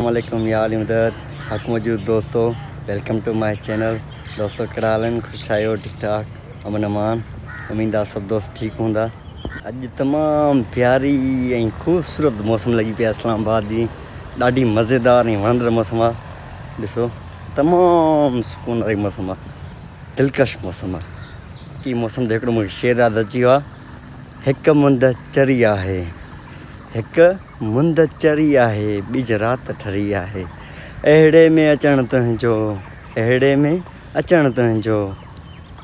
अस्सलामुअलैकुम यार मदद हक मौजूद दोस्तों वेलकम टू माय चैनल दोस्तों कड़ा खुश आयो ठीक ठाक अमन अमान उम्मीद आहे सब दोस्त ठीक होंदा। अज तमाम प्यारी ऐं खूबसूरत मौसम लगी पे इस्लामाबाद जी ॾाढी मज़ेदार ऐं वणंदड़ मौसम आहे। ॾिसो तमाम सुकून वारी मौसम आहे, दिलकश मौसम आहे। की मौसम ते हिकिड़ो मूंखे शेर यादि अची वियो आहे, हिकु मुंद चरी आहे, हिकु मुंद चरी आहे, ॿिज राति ठरी आहे, अहिड़े में अचणु तुंहिंजो, अहिड़े में अचणु तुंहिंजो,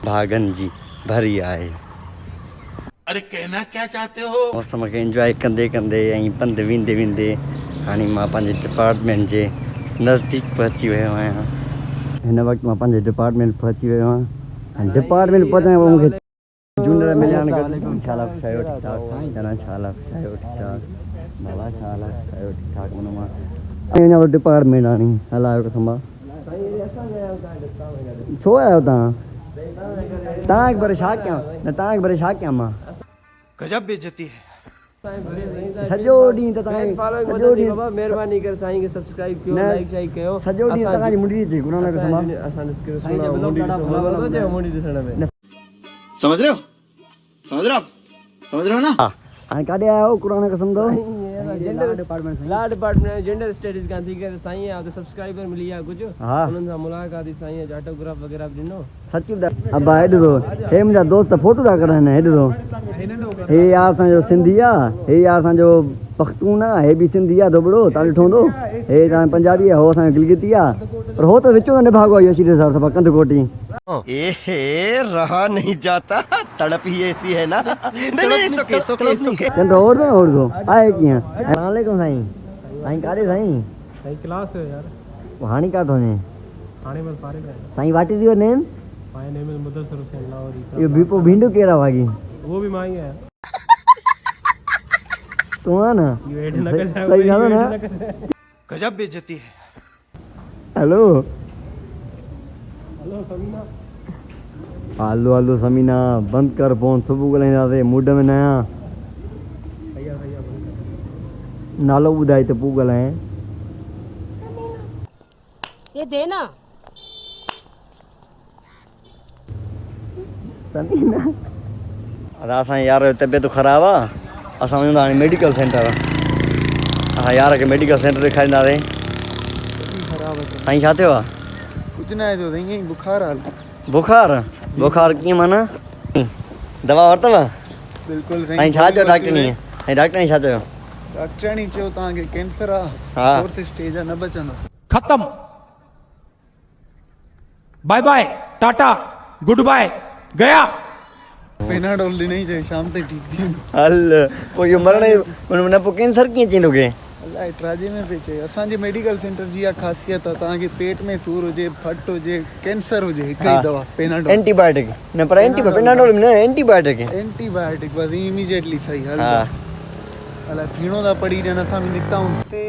भागन जी भरी आहे। अरे कहना क्या चाहते हो? मौसम खे इंजॉय कंदे कंदे ऐं पंधु वेंदे वेंदे हाणे मां पंहिंजे डिपार्टमेंट जे नज़दीक पहुची वियो आहियां। हिन वक़्तु मां पंहिंजे डिपार्टमेंट पहुची वियो आहियां ऐं डिपार्टमेंट पहुचण पोइ मूंखे जूनियर मिलिया आहिनि। छा हाल आहे? ठीक ठाक जना छा हाल आहे? ठीक ठाक बाबा छा हाल आहे? ठीक ठाक मन मां अञा डिपार्टमेंट हाणे हलायो कसम छो आहियो तव्हां? तव्हांखे पर छा कयां न तव्हांखे पर छा कयां मां? गजब बेइज्जती है। सॼो ॾींहुं त सॼो ॾींहुं बाबा महिरबानी करे साईं खे सब्सक्राइब कयो, लाइक शाइक कयो। सॼो ॾींहुं तव्हांजी मुंडी अचे गुरू नानक कसम असां मुंडी ॾिसण में समझ रहे हो? समझ रहे हो? समझ रहे हो ना? हाणे काॾे आया हो कुरान कसम दो ला डिपार्टमेंट जेंडर स्टडीज का थी करे साईं आहे, तो सब्सक्राइबर मिली आहे कुछ उन्हनि सां मुलाक़ात साईं जा ऑटोग्राफ वगैरह ॾिनो। सची अब हेॾो हे मुंहिंजा दोस्त फोटो था करनि हेॾो हे यार असांजो सिंधी आहे, हे यार असांजो पख्तून आहे, हे बि सिंधी आहे दोबड़ो तव्हां ॾिठो हूंदो, हे तव्हां पंजाबी आहे, हो असांजो गिलगिती आहे, पर हो त विचो में निभागो आहे योशी साहब सभा कंदकोटी। ए रहा नहीं जाता, तड़प ही ऐसी है ना। नहीं सुके चंद्र और दो आए कीअं? अस्सलाम वालेकुम साईं। साईं काॾे साईं? साईं क्लास है यार हाणे काथो वञे? हाणे बस फारिग है। साईं what is your name? My name is Mudassir Hussain Lahori. यो बीपो भिंडू केरा वागी वो भी माई है तू आ ना यू एड न कर सही गाना ना। गजब बेइज्जती है। Hello hello Samina. Hello hello Samina बंद कर फोन, सुबुह ॻाल्हाईंदासीं मूड में न आहियां। भैया भैया नालो ॿुधाए त पोइ ॻाल्हाए। ये देना समीना असां यार जो तबियत ख़राबु आहे, असां वञूं था हाणे मेडिकल सेंटर। असां यार खे मेडिकल सेंटर ॾेखारींदासीं। साईं छा थियो आहे? कुछ ना है तो देंगे बुखार हाल बुखार बुखार कीअं माना दवा वरितव? बिल्कुल साईं छा चयो डॉक्टरनी? ऐं डॉक्टरनी छा चयो? डॉक्टरनी चयो तव्हांखे कैंसर आहे, हाँ। फोर्थ स्टेज आहे, न बचंदो। खत्म, bye bye tata goodbye गया। पेनाडोल ॾिनई चई शाम ताईं ठीक थी वेंदो। हल पोइ इहो मरण न पोइ कैंसर कीअं थींदो के? अलाए ट्राजे में पई चए। असांजे मेडिकल सेंटर जी इहा ख़ासियत आहे, तव्हांखे पेट में सूर हुजे, फट हुजे, कैंसर हुजे, हिकु ई दवा पेनाडोल। एंटीबायोटिक न पर पेनाडोल न एंटीबायोटिक एंटीबायोटिक बस इमीडिएटली सही हल। हा अलाए थीणो था पढ़ी ॾियनि, असां बि निकिता हूं ते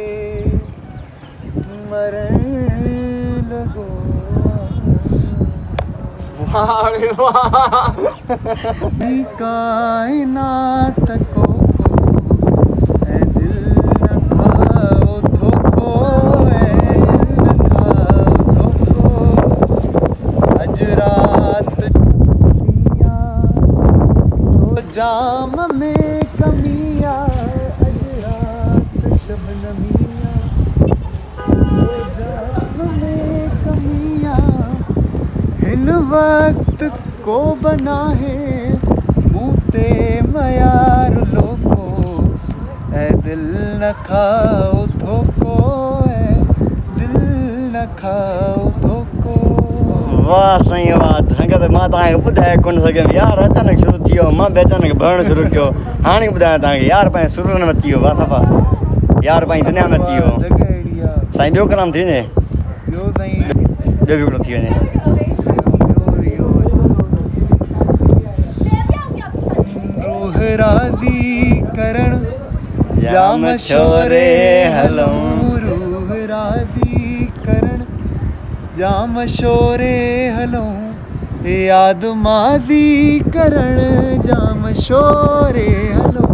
मरण लॻो कायनात को ऐ दिल न खाओ धोखो, ऐ दिल न खाओ धोखो, अज रात जाम में कमिया, अज रात शबनमिया, जाम में कमिया, हिन वक्त को बना है मुते मयार लोगो, ऐ दिल न खाओ धोखो, ऐ दिल न खाओ धोखो। वाह साईं वाह, संगत मां तव्हांखे ॿुधाए कोन सघियमि यार, अचानक शुरू थी वियो, मां बि अचानक भरणु शुरू कयो। हाणे ॿुधायां तव्हांखे यार पंहिंजे सुरनि में अची वियो, वाह सफ़ा यार पंहिंजी दुनिया में अची वियो। जॻह अहिड़ी आहे साईं ॿियो कलाम थी वञे, ॿियो साईं ॿियो बि हिकिड़ो थी वञे। रूह राज़ी करण जा मशोरे हलऊं, रूह राज़ी करण जा मशोरे हलऊं, याद माज़ी करण जा मशोरे हलऊं,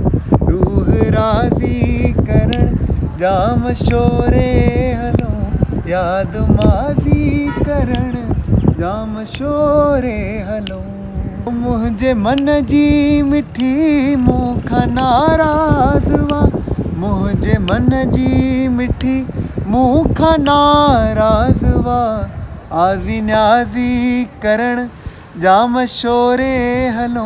रूह राज़ी करण जाम शोरे हलो याद माज़ी करण जाम शोरे हलो मुझे मन जी मिठी मूंखां नाराज़ वा मुझे मन जी मिठी मूंखां नाराज़ वा आज़ी न्याज़ी करण जाम शोरे हलो।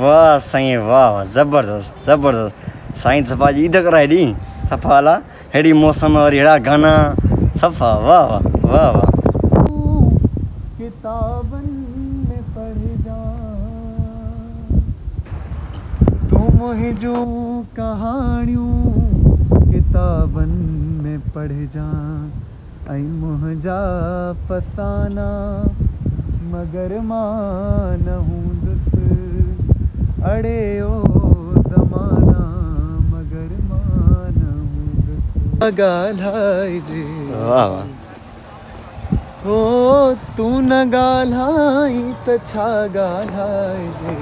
वाह साईं वाह ज़बरदस्त ज़बरदस्त साईं सफ़ा जी ईद कराए ॾी सफ़ा ला हेड़ी मौसम और अहिड़ा गाना सफ़ा वाह वाह वाह वाह किताबनि में पढ़ जा तूं मुंहिंजूं कहाणियूं किताबनि में पढ़ जा ऐं मुंहिंजा फसाना मगर मां न हूंदुसि अड़े ओ ज़माना मगर मां न हूंदुसि ॻाल्हाइजे वाह वाह हो तू न ॻाल्हाई त छा ॻाल्हाइजे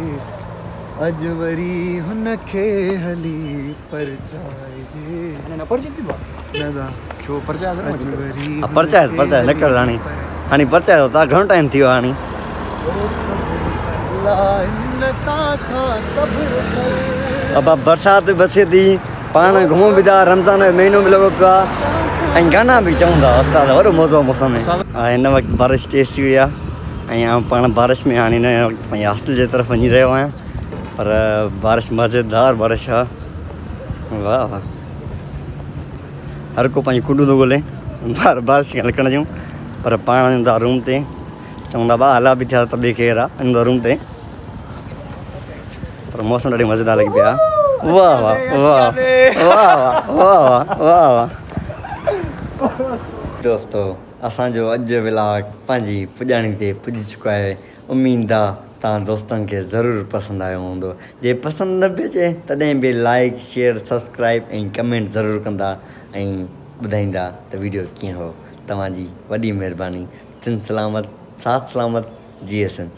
अॼु वरी हुनखे हली परचाइजे न दा छो परचा अॼु वरी परचाइस परचाइस न कर हाणे हाणे परचाइस तव्हां घणो टाइम थी वियो हाणे अब बरसाति बसे थी पाण घुमूं बि था रमज़ान जो महीनो बि लॻो पियो आहे ऐं गाना बि चऊं था उस्ताद वॾो मौज़ो मौसम में हिन वक़्तु बारिश तेज़ थी वई आहे ऐं पाण बारिश में हाणे हिन वक़्तु पंहिंजे हॉस्टल जे तरफ़ वञी रहियो आहियां पर बारिश मज़ेदार बारिश आहे वाह वाह हर को पंहिंजी कुॾूं थो ॻोल्हे बारिश खे लिकण जूं पर पाण वञूं था रूम ते चवंदा भाउ हला बि थिया त ॿिए केरु आहे वञूं था रूम ते पर मौसम ॾाढी मज़ेदार लॻी पिया वाह वाह वाह वाह वाह वाह वाह वाह दोस्तो असांजो अॼु जो व्लॉग पंहिंजी पुॼाणी ते पुॼी चुको आहे उमेद आहे तव्हां दोस्तनि खे ज़रूरु पसंदि आयो हूंदो जे पसंदि न बि अचे तॾहिं बि लाइक शेयर सब्सक्राइब ऐं कमेंट ज़रूरु कंदा ऐं ॿुधाईंदा त वीडियो कीअं हो तव्हांजी वॾी महिरबानी तिन सलामत सात सलामत जी एस एन